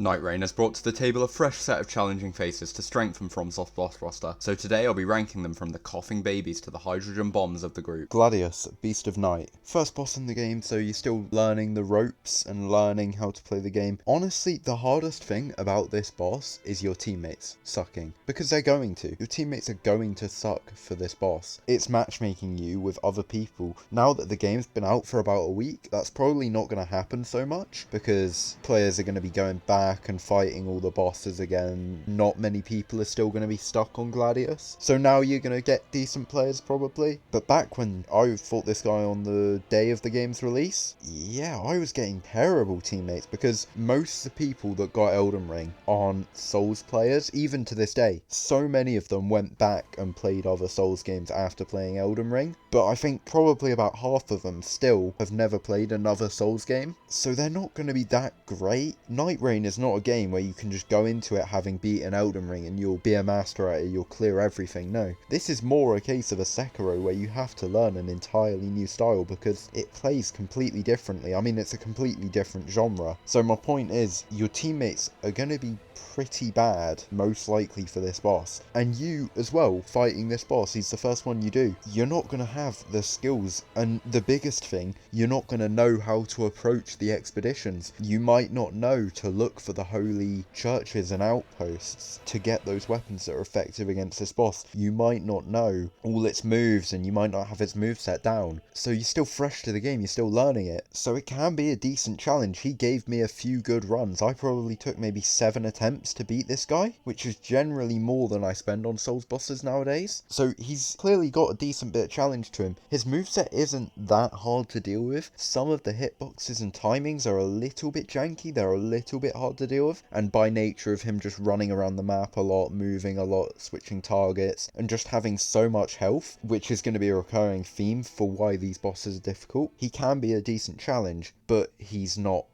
Nightreign has brought to the table a fresh set of challenging faces to strengthen FromSoft's boss roster, so today I'll be ranking them from the coughing babies to the hydrogen bombs of the group. Gladius, Beast of Night. First boss in the game, so you're still learning the ropes and learning how to play the game. Honestly, the hardest thing about this boss is your teammates sucking, because they're going to. Your teammates are going to suck for this boss. It's matchmaking you with other people. Now that the game's been out for about a week, that's probably not going to happen so much, because players are going to be going back and fighting all the bosses again. Not many people are still going to be stuck on Gladius, so now you're going to get decent players probably. But back when I fought this guy on the day of the game's release, yeah, I was getting terrible teammates, because most of the people that got Elden Ring aren't Souls players, even to this day. So many of them went back and played other Souls games after playing Elden Ring, but I think probably about half of them still have never played another Souls game, so they're not going to be that great. Nightreign is not a game where you can just go into it having beaten Elden Ring and you'll be a master at it, you'll clear everything. No, this is more a case of a Sekiro where you have to learn an entirely new style because it plays completely differently. I mean, it's a completely different genre. So my point is, your teammates are going to be pretty bad, most likely, for this boss. And you as well, fighting this boss, he's the first one you do. You're not going to have the skills, and the biggest thing, you're not going to know how to approach the expeditions. You might not know to look for the holy churches and outposts to get those weapons that are effective against this boss. You might not know all its moves, and you might not have its moveset down. So you're still fresh to the game, you're still learning it. So it can be a decent challenge. He gave me a few good runs. I probably took maybe 7 attempts to beat this guy, which is generally more than I spend on Souls bosses nowadays. So he's clearly got a decent bit of challenge to him. His moveset isn't that hard to deal with. Some of the hitboxes and timings are a little bit janky, they're a little bit hard to deal with, and by nature of him just running around the map a lot, moving a lot, switching targets, and just having so much health, which is going to be a recurring theme for why these bosses are difficult, he can be a decent challenge, but he's not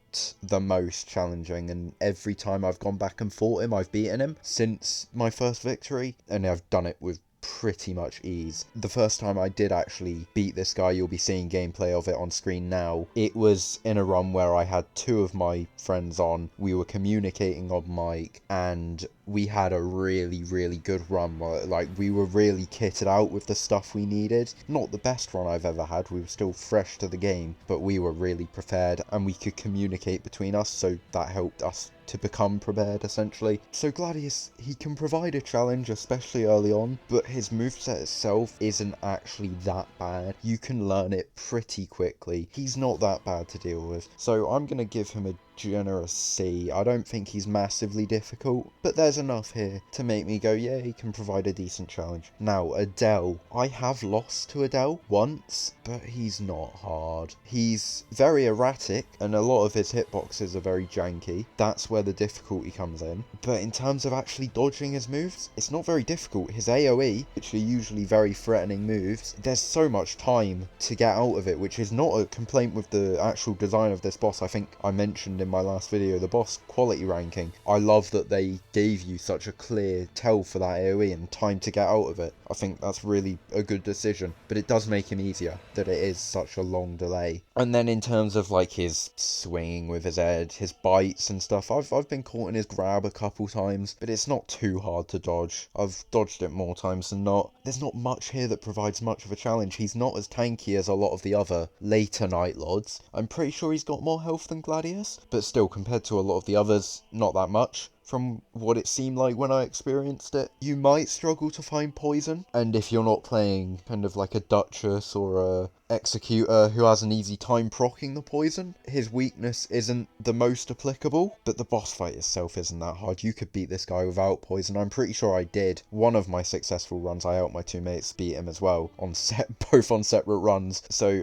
the most challenging, and every time I've gone back and fought him, I've beaten him since my first victory, and I've done it with pretty much ease. The first time I did actually beat this guy, you'll be seeing gameplay of it on screen now, it was in a run where I had 2 of my friends on, we were communicating on mic, and we had a really good run. Like, we were really kitted out with the stuff we needed. Not the best run I've ever had, we were still fresh to the game, but we were really prepared, and we could communicate between us, so that helped us to become prepared, essentially. So Gladius, he can provide a challenge, especially early on, but his moveset itself isn't actually that bad. You can learn it pretty quickly. He's not that bad to deal with, so I'm going to give him a generous C. I don't think he's massively difficult, but there's enough here to make me go, yeah, he can provide a decent challenge. Now, Adele. I have lost to Adele once, but he's not hard. He's very erratic, and a lot of his hitboxes are very janky. That's where the difficulty comes in. But in terms of actually dodging his moves, it's not very difficult. His AoE, which are usually very threatening moves, there's so much time to get out of it, which is not a complaint with the actual design of this boss. I think I mentioned in my last video the boss quality ranking. I love that they gave you such a clear tell for that AoE and time to get out of it. I think that's really a good decision, but it does make him easier that it is such a long delay. And then in terms of like his swinging with his head, his bites and stuff, I've been caught in his grab a couple times, but it's not too hard to dodge. I've dodged it more times than not. There's not much here that provides much of a challenge. He's not as tanky as a lot of the other later nightlords. I'm pretty sure he's got more health than Gladius, but still, compared to a lot of the others, not that much. From what it seemed like when I experienced it. You might struggle to find poison, and if you're not playing kind of like a Duchess or a Executor who has an easy time proccing the poison, his weakness isn't the most applicable, but the boss fight itself isn't that hard. You could beat this guy without poison. I'm pretty sure I did. One of my successful runs, I helped my 2 mates beat him as well, both on separate runs, so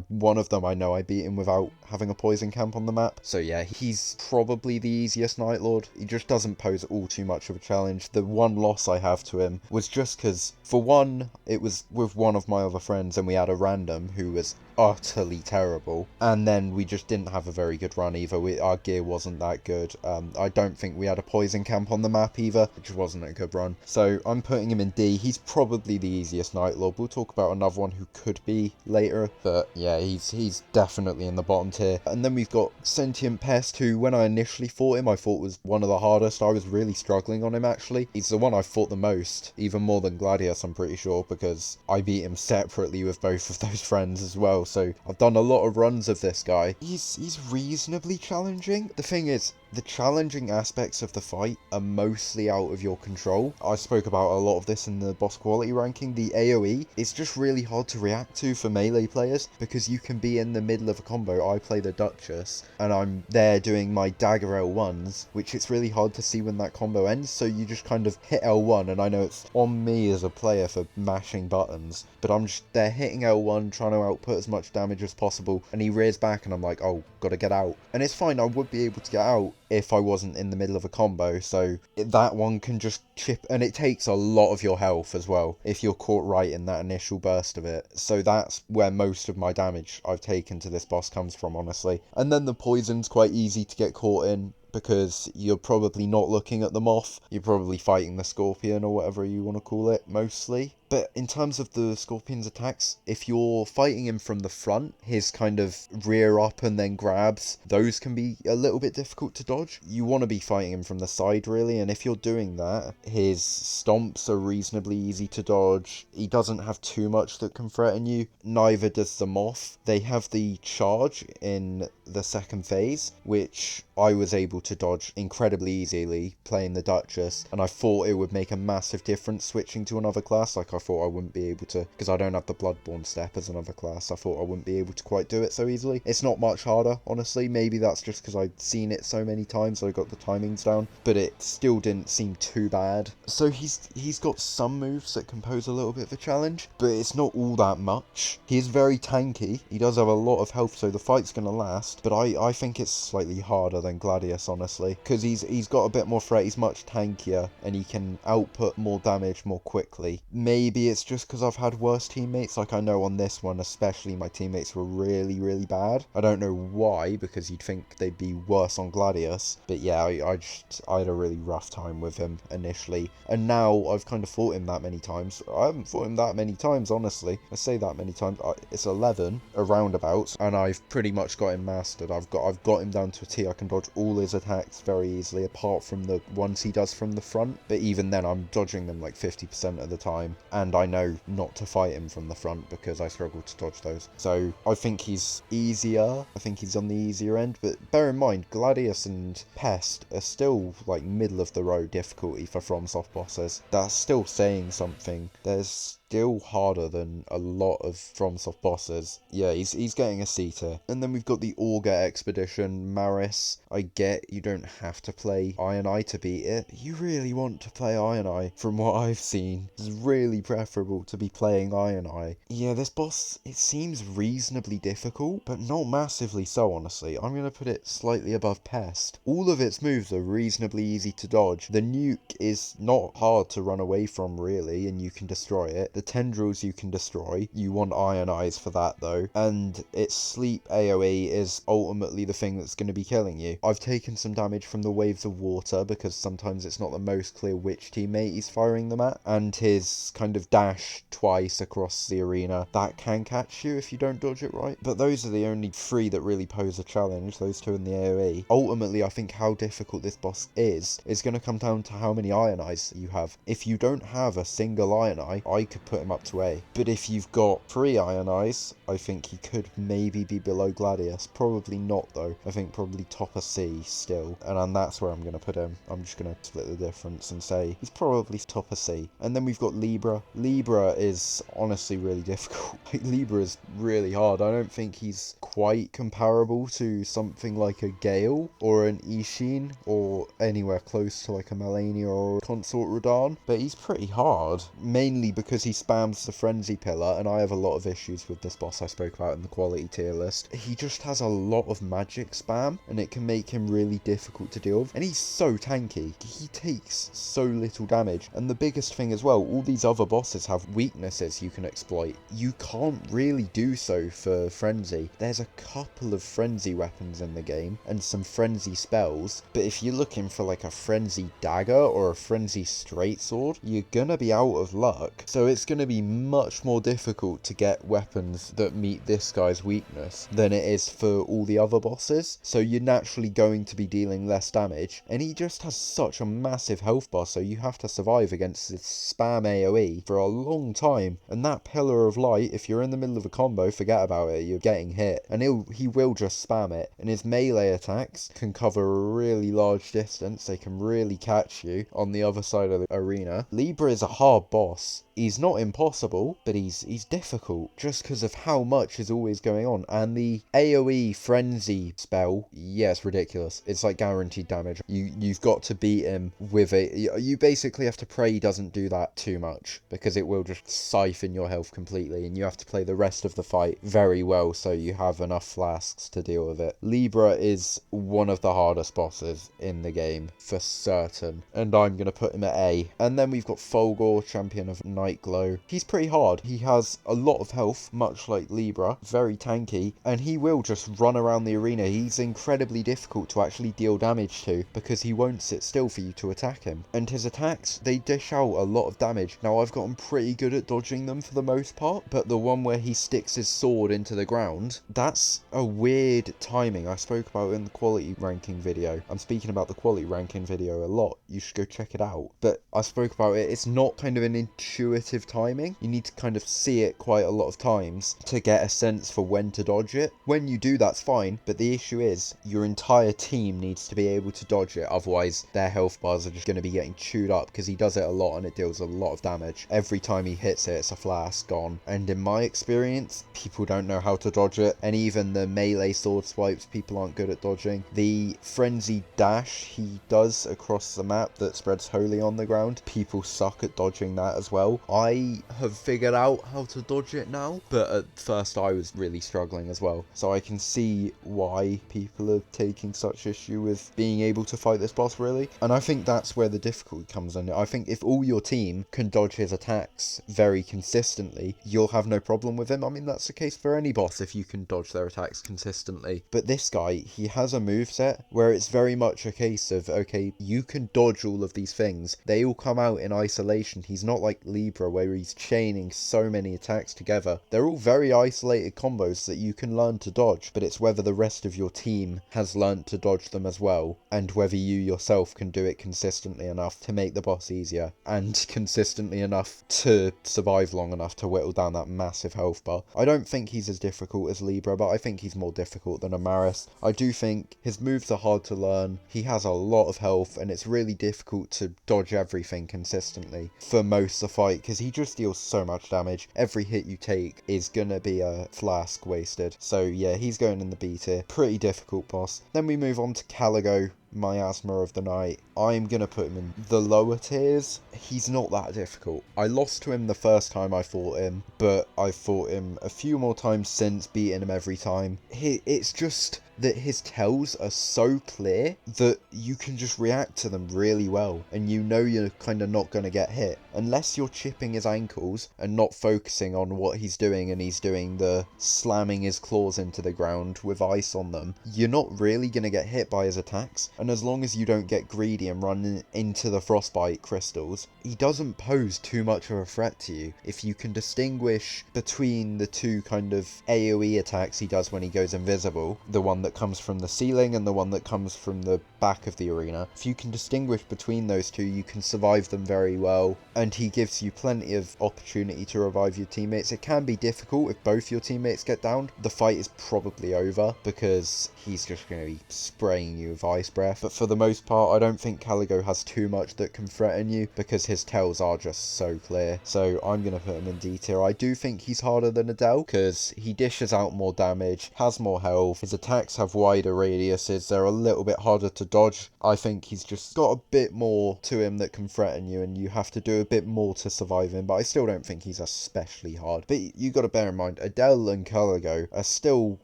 one of them I know I beat him without having a poison camp on the map. So yeah, he's probably the easiest Nightlord. He just doesn't pose all too much of a challenge. The one loss I have to him was just because, for one, it was with one of my other friends and we had a random who was utterly terrible. And then we just didn't have a very good run either. Our gear wasn't that good. I don't think we had a poison camp on the map either, which wasn't a good run. So I'm putting him in D. He's probably the easiest Night Lord. We'll talk about another one who could be later, but yeah, he's definitely in the bottom tier. And then we've got Sentient Pest, who when I initially fought him, I thought was one of the hardest. I was really struggling on him actually. He's the one I fought the most, even more than Gladius, I'm pretty sure, because I beat him separately with both of those friends as well. So I've done a lot of runs of this guy. He's reasonably challenging. The thing is, the challenging aspects of the fight are mostly out of your control. I spoke about a lot of this in the boss quality ranking. The AoE is just really hard to react to for melee players because you can be in the middle of a combo. I play the Duchess and I'm there doing my dagger L1s, which it's really hard to see when that combo ends, so you just kind of hit L1, and I know it's on me as a player for mashing buttons, but I'm just there hitting L1, trying to output as much damage as possible, and he rears back and I'm like, oh, gotta get out. And it's fine, I would be able to get out if I wasn't in the middle of a combo, so that one can just chip, and it takes a lot of your health as well if you're caught right in that initial burst of it. So that's where most of my damage I've taken to this boss comes from, honestly. And then the poison's quite easy to get caught in, because you're probably not looking at the moth, you're probably fighting the scorpion or whatever you want to call it, mostly. But in terms of the scorpion's attacks, if you're fighting him from the front, his kind of rear up and then grabs, those can be a little bit difficult to dodge. You want to be fighting him from the side, really, and if you're doing that, his stomps are reasonably easy to dodge. He doesn't have too much that can threaten you, neither does the moth. They have the charge in the second phase, which I was able to dodge incredibly easily playing the Duchess, and I thought it would make a massive difference switching to another class. Like, I thought I wouldn't be able to, because I don't have the Bloodborne step as another class, I thought I wouldn't be able to quite do it so easily. It's not much harder, honestly. Maybe that's just because I'd seen it so many times, so I got the timings down, but it still didn't seem too bad. So he's got some moves that can pose a little bit of a challenge, but it's not all that much. He is very tanky, he does have a lot of health, so the fight's gonna last, but I think it's slightly harder than Gladius, honestly, because he's got a bit more threat, he's much tankier, and he can output more damage more quickly. Maybe it's just because I've had worse teammates. Like, I know on this one especially my teammates were really, really bad. I don't know why, because you'd think they'd be worse on Gladius, but yeah, I had a really rough time with him initially, and now I've kind of fought him that many times. I haven't fought him that many times, honestly. I say that many times, it's 11 roundabouts, and I've pretty much got him mastered. I've got him down to a T. I can dodge all his attacks very easily, apart from the ones he does from the front, but even then I'm dodging them like 50% of the time, and I know not to fight him from the front because I struggle to dodge those. So I think he's easier, I think he's on the easier end, but bear in mind, Gladius and Pest are still like middle of the road difficulty for FromSoft bosses. That's still saying something. There's still harder than a lot of FromSoft bosses. Yeah, he's getting a C tier. And then we've got the Augur Expedition, Maris. I get you don't have to play Iron Eye to beat it. You really want to play Iron Eye, from what I've seen. It's really preferable to be playing Iron Eye. Yeah, this boss, it seems reasonably difficult, but not massively so, honestly. I'm going to put it slightly above Pest. All of its moves are reasonably easy to dodge. The nuke is not hard to run away from, really, and you can destroy it. The tendrils you can destroy. You want Iron Eyes for that, though. And its sleep AoE is ultimately the thing that's going to be killing you. I've taken some damage from the waves of water, because sometimes it's not the most clear which teammate he's firing them at. And his kind of dash twice across the arena, that can catch you if you don't dodge it right. But those are the only three that really pose a challenge, those two in the AoE. Ultimately, I think how difficult this boss is going to come down to how many Iron Eyes you have. If you don't have a single Iron Eye, I could put him up to A. But if you've got 3 Iron Eyes, I think he could maybe be below Gladius. Probably not, though. I think probably top of C still. And that's where I'm going to put him. I'm just going to split the difference and say he's probably top of C. And then we've got Libra. Libra is honestly really difficult. Like, Libra is really hard. I don't think he's quite comparable to something like a Gale or an Ishin or anywhere close to like a Malenia or a Consort Radahn. But he's pretty hard. Mainly because he's spams the Frenzy Pillar, and I have a lot of issues with this boss I spoke about in the quality tier list. He just has a lot of magic spam, and it can make him really difficult to deal with. And he's so tanky. He takes so little damage. And the biggest thing as well, all these other bosses have weaknesses you can exploit. You can't really do so for Frenzy. There's a couple of Frenzy weapons in the game, and some Frenzy spells, but if you're looking for like a Frenzy dagger or a Frenzy straight sword, you're gonna be out of luck. So it's gonna be much more difficult to get weapons that meet this guy's weakness than it is for all the other bosses. So you're naturally going to be dealing less damage, and he just has such a massive health bar, so you have to survive against this spam AoE for a long time. And that Pillar of Light, if you're in the middle of a combo, forget about it, you're getting hit, and he will just spam it. And his melee attacks can cover a really large distance, they can really catch you on the other side of the arena. Libra is a hard boss. He's not impossible, but he's difficult just because of how much is always going on. And the AoE Frenzy spell, yeah, it's ridiculous. It's like guaranteed damage. You've got to beat him with it. You basically have to pray he doesn't do that too much, because it will just siphon your health completely, and you have to play the rest of the fight very well so you have enough flasks to deal with it. Libra is one of the hardest bosses in the game, for certain, and I'm going to put him at A. And then we've got Folore, Champion of Nightglow. He's pretty hard. He has a lot of health, much like Libra, very tanky, and he will just run around the arena. He's incredibly difficult to actually deal damage to, because he won't sit still for you to attack him. And his attacks, they dish out a lot of damage. Now, I've gotten pretty good at dodging them for the most part, but the one where he sticks his sword into the ground, that's a weird timing. I spoke about it in the quality ranking video. I'm speaking about the quality ranking video a lot. You should go check it out. But I spoke about it. It's not kind of an intuitive timing. You need to kind of see it quite a lot of times to get a sense for when to dodge it. When you do, that's fine, but the issue is your entire team needs to be able to dodge it, otherwise their health bars are just going to be getting chewed up, because he does it a lot and it deals a lot of damage. Every time he hits it, it's a flask gone. And in my experience, people don't know how to dodge it, and even the melee sword swipes, people aren't good at dodging. The frenzy dash he does across the map that spreads holy on the ground, people suck at dodging that as well. I have figured out how to dodge it now, but at first I was really struggling as well. So I can see why people are taking such issue with being able to fight this boss, really. And I think that's where the difficulty comes in. I think if all your team can dodge his attacks very consistently, you'll have no problem with him. I mean, that's the case for any boss if you can dodge their attacks consistently. But this guy, he has a moveset where it's very much a case of, okay, you can dodge all of these things. They all come out in isolation. He's not like Libra where he's chaining so many attacks together. They're all very isolated combos that you can learn to dodge, but it's whether the rest of your team has learned to dodge them as well, and whether you yourself can do it consistently enough to make the boss easier, and consistently enough to survive long enough to whittle down that massive health bar. I don't think he's as difficult as Libra, but I think he's more difficult than Amaris. I do think his moves are hard to learn. He has a lot of health, and it's really difficult to dodge everything consistently for most of the fight, because he just deals so much damage. Every hit you take is gonna be a flask wasted. So yeah, he's going in the B tier. Pretty difficult boss. Then we move on to Caliggo, Miasma of the Night. I'm gonna put him in the lower tiers. He's not that difficult. I lost to him the first time I fought him, but I fought him a few more times since, beating him every time. It's just that his tells are so clear that you can just react to them really well, and you know you're kind of not going to get hit. Unless you're chipping his ankles and not focusing on what he's doing, and he's doing the slamming his claws into the ground with ice on them, you're not really going to get hit by his attacks. And as long as you don't get greedy and run into the frostbite crystals, he doesn't pose too much of a threat to you. If you can distinguish between the two kind of AoE attacks he does when he goes invisible, the one that comes from the ceiling and the one that comes from the back of the arena, if you can distinguish between those two, you can survive them very well, and he gives you plenty of opportunity to revive your teammates. It can be difficult if both your teammates get downed. The fight is probably over because he's just going to be spraying you with ice breath, but for the most part I don't think Caliggo has too much that can threaten you, because his tells are just so clear. So I'm going to put him in D tier. I do think he's harder than Adele, because he dishes out more damage, has more health, his attacks have wider radiuses. They're a little bit harder to dodge. I think he's just got a bit more to him that can threaten you, and you have to do a bit more to survive him, but I still don't think he's especially hard. But you got to bear in mind, Adele and Caliggo are still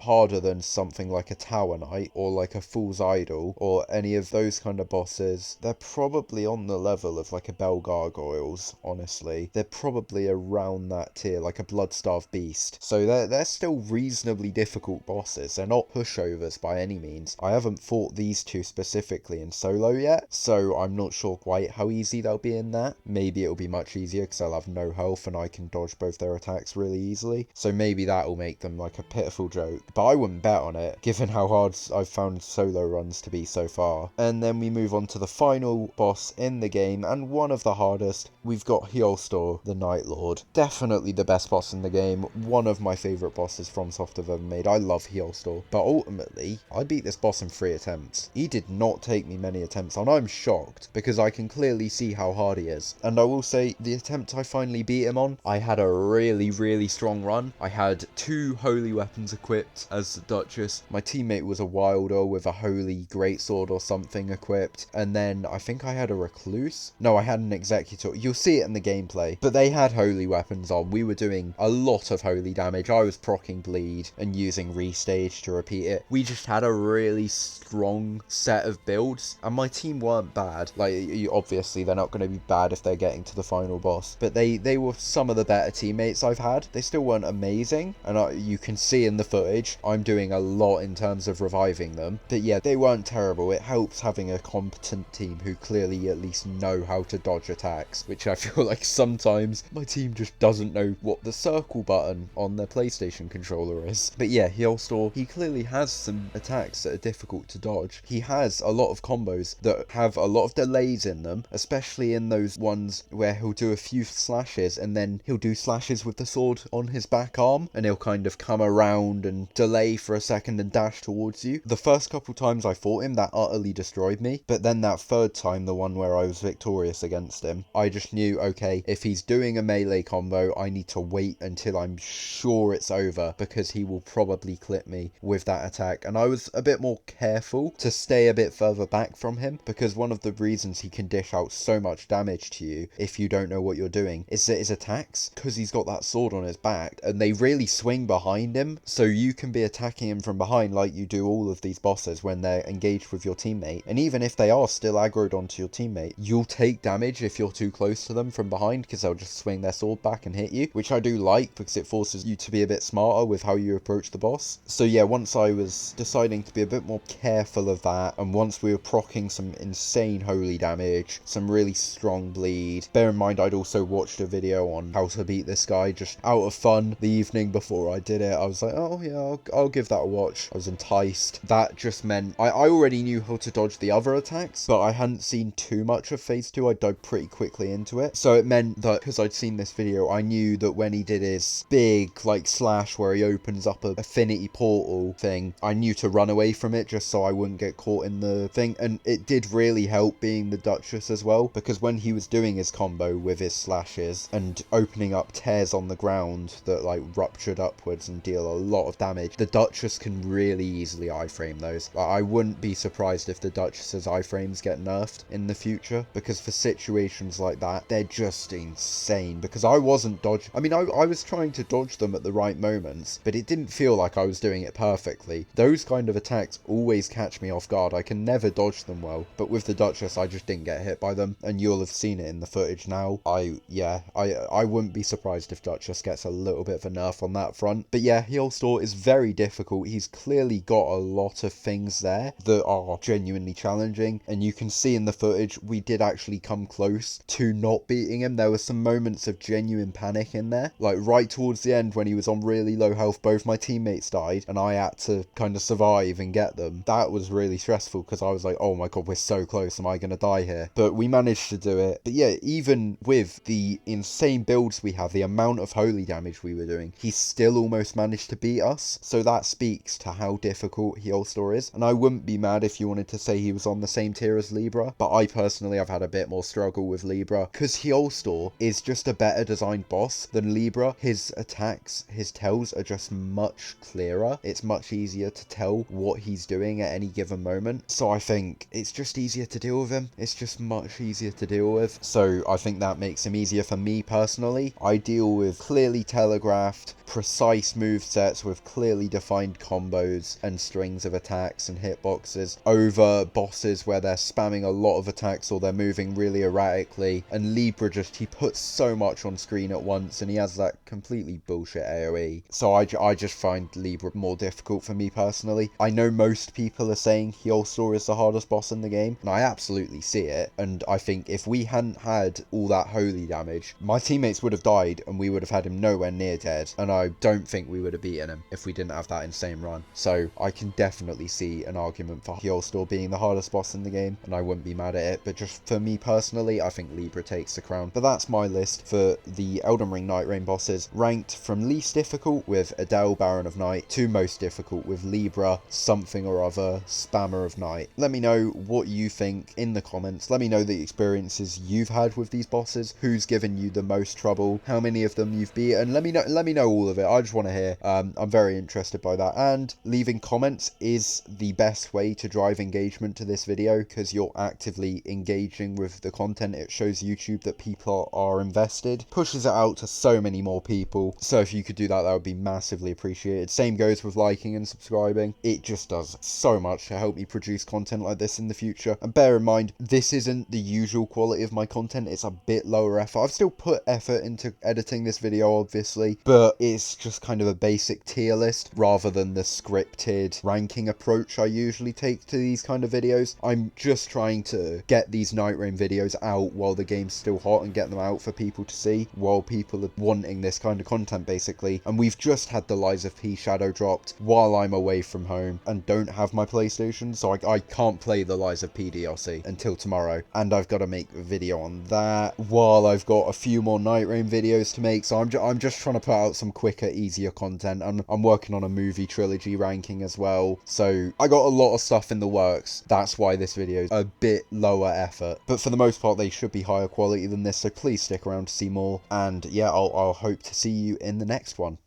harder than something like a Tower Knight or like a Fool's Idol or any of those kind of bosses. They're probably on the level of like a Bell Gargoyles, honestly. They're probably around that tier, like a Bloodstarved Beast. So they're still reasonably difficult bosses. They're not pushovers by any means. I haven't fought these two specifically in solo yet, so I'm not sure quite how easy they'll be in that. Maybe it'll be much easier because they'll have no health and I can dodge both their attacks really easily. So maybe that'll make them like a pitiful joke. But I wouldn't bet on it, given how hard I've found solo runs to be so far. And then we move on to the final boss in the game, and one of the hardest. We've got Hyolstor, the Night Lord. Definitely the best boss in the game. One of my favourite bosses FromSoft have ever made. I love Hyolstor. But ultimately, I beat this boss in 3 attempts. He did not take me many attempts, and I'm shocked, because I can clearly see how hard he is. And I will say, the attempt I finally beat him on, I had a really strong run. I had 2 holy weapons equipped as the Duchess. My teammate was a Wilder with a holy greatsword or something equipped, and then I think I had a Recluse. No, I had an Executor. You'll see it in the gameplay, but they had holy weapons on. We were doing a lot of holy damage. I was proccing bleed and using restage to repeat it. We just had a really strong set of builds, and my team weren't bad. Like, obviously they're not going to be bad if they're getting to the final boss, but they were some of the better teammates I've had. They still weren't amazing, and you can see in the footage I'm doing a lot in terms of reviving them, but yeah, they weren't terrible. It helps having a competent team who clearly at least know how to dodge attacks, which I feel like sometimes my team just doesn't know what the circle button on their PlayStation controller is. But yeah, Hyolstor, he clearly has some attacks that are difficult to dodge. He has a lot of combos that have a lot of delays in them, especially in those ones where he'll do a few slashes and then he'll do slashes with the sword on his back arm, and he'll kind of come around and delay for a second and dash towards you. The first couple times I fought him, that utterly destroyed me, but then that third time, the one where I was victorious against him, I just knew, okay, if he's doing a melee combo, I need to wait until I'm sure it's over, because he will probably clip me with that attack. And I was a bit more careful to stay a bit further back from him, because one of the reasons he can dish out so much damage to you if you don't know what you're doing is that his attacks, because he's got that sword on his back, and they really swing behind him, so you can be attacking him from behind like you do all of these bosses when they're engaged with your teammate, and even if they are still aggroed onto your teammate, you'll take damage if you're too close to them from behind, because they'll just swing their sword back and hit you, which I do like because it forces you to be a bit smarter with how you approach the boss. So yeah, once I was deciding to be a bit more careful of that, and once we were proccing some insane holy damage, some really strong bleed, bear in mind I'd also watched a video on how to beat this guy just out of fun the evening before I did it. I was like, oh yeah, I'll give that a watch. I was enticed. That just meant I already knew how to dodge the other attacks, but I hadn't seen too much of phase 2. I dug pretty quickly into it, so it meant that because I'd seen this video, I knew that when he did his big like slash where he opens up a affinity portal thing, I knew to run away from it just so I wouldn't get caught in the thing. And it did really help being the Duchess as well, because when he was doing his combo with his slashes and opening up tears on the ground that like ruptured upwards and deal a lot of damage, the Duchess can really easily iframe those. I wouldn't be surprised if the Duchess's iframes get nerfed in the future, because for situations like that, they're just insane. Because I wasn't dodging, I mean, I was trying to dodge them at the right moments, but it didn't feel like I was doing it perfectly. Those kind of attacks always catch me off guard. I can never dodge them well, but with the Duchess, I just didn't get hit by them, and you'll have seen it in the footage now. I wouldn't be surprised if Duchess gets a little bit of a nerf on that front. But yeah, Hyolstor is very difficult. He's clearly got a lot of things there that are genuinely challenging, and you can see in the footage we did actually come close to not beating him. There were some moments of genuine panic in there, like right towards the end when he was on really low health. Both my teammates died and I had to kind of survive and get them. That was really stressful because I was like, oh my god, we're so close, am I gonna die here? But we managed to do it. But yeah, even with the insane builds we have, the amount of holy damage we were doing, he still almost managed to beat us. So that speaks to how difficult Hyolstor is, and I wouldn't be mad if you wanted to say he was on the same tier as Libra, but I personally have had a bit more struggle with Libra because Hyolstor is just a better designed boss than Libra. His attacks, his tells are just much clearer. It's much easier to to tell what he's doing at any given moment. So I think it's just easier to deal with him. It's just much easier to deal with. So I think that makes him easier for me personally. I deal with clearly telegraphed, precise movesets with clearly defined combos and strings of attacks and hitboxes over bosses where they're spamming a lot of attacks or they're moving really erratically. And Libra he puts so much on screen at once, and he has that completely bullshit AoE. So I just find Libra more difficult for me personally. I know most people are saying Folore is the hardest boss in the game, and I absolutely see it. And I think if we hadn't had all that holy damage, my teammates would have died and we would have had him nowhere near dead. And I don't think we would have beaten him if we didn't have that insane run. So I can definitely see an argument for Folore being the hardest boss in the game, and I wouldn't be mad at it. But just for me personally, I think Libra takes the crown. But that's my list for the Elden Ring Nightreign bosses, ranked from least difficult with Adele, Baron of Night, to most difficult with Libra, something or other, Spammer of Night. Let me know what you think in the comments. Let me know the experiences you've had with these bosses, who's given you the most trouble, how many of them you've beaten. Let me know all of it. I just want to hear. I'm very interested by that. And leaving comments is the best way to drive engagement to this video, because you're actively engaging with the content. It shows YouTube that people are invested, pushes it out to so many more people. So if you could do that, that would be massively appreciated. Same goes with liking and subscribing. It just does so much to help me produce content like this in the future. And bear in mind, this isn't the usual quality of my content. It's a bit lower effort. I've still put effort into editing this video, obviously, but it's just kind of a basic tier list rather than the scripted ranking approach I usually take to these kind of videos. I'm just trying to get these Nightreign videos out while the game's still hot and get them out for people to see, while people are wanting this kind of content, basically. And we've just had the Lies of P shadow dropped while I'm away from home and don't have my PlayStation, so I can't play the Lies of P DLC until tomorrow, and I've got to make a video on that while I've got a few more Nightreign videos to make. So I'm just trying to put out some quicker, easier content. I'm working on a movie trilogy ranking as well, so I got a lot of stuff in the works. That's why this video is a bit lower effort, but for the most part they should be higher quality than this, so please stick around to see more. And yeah, I'll hope to see you in the next one.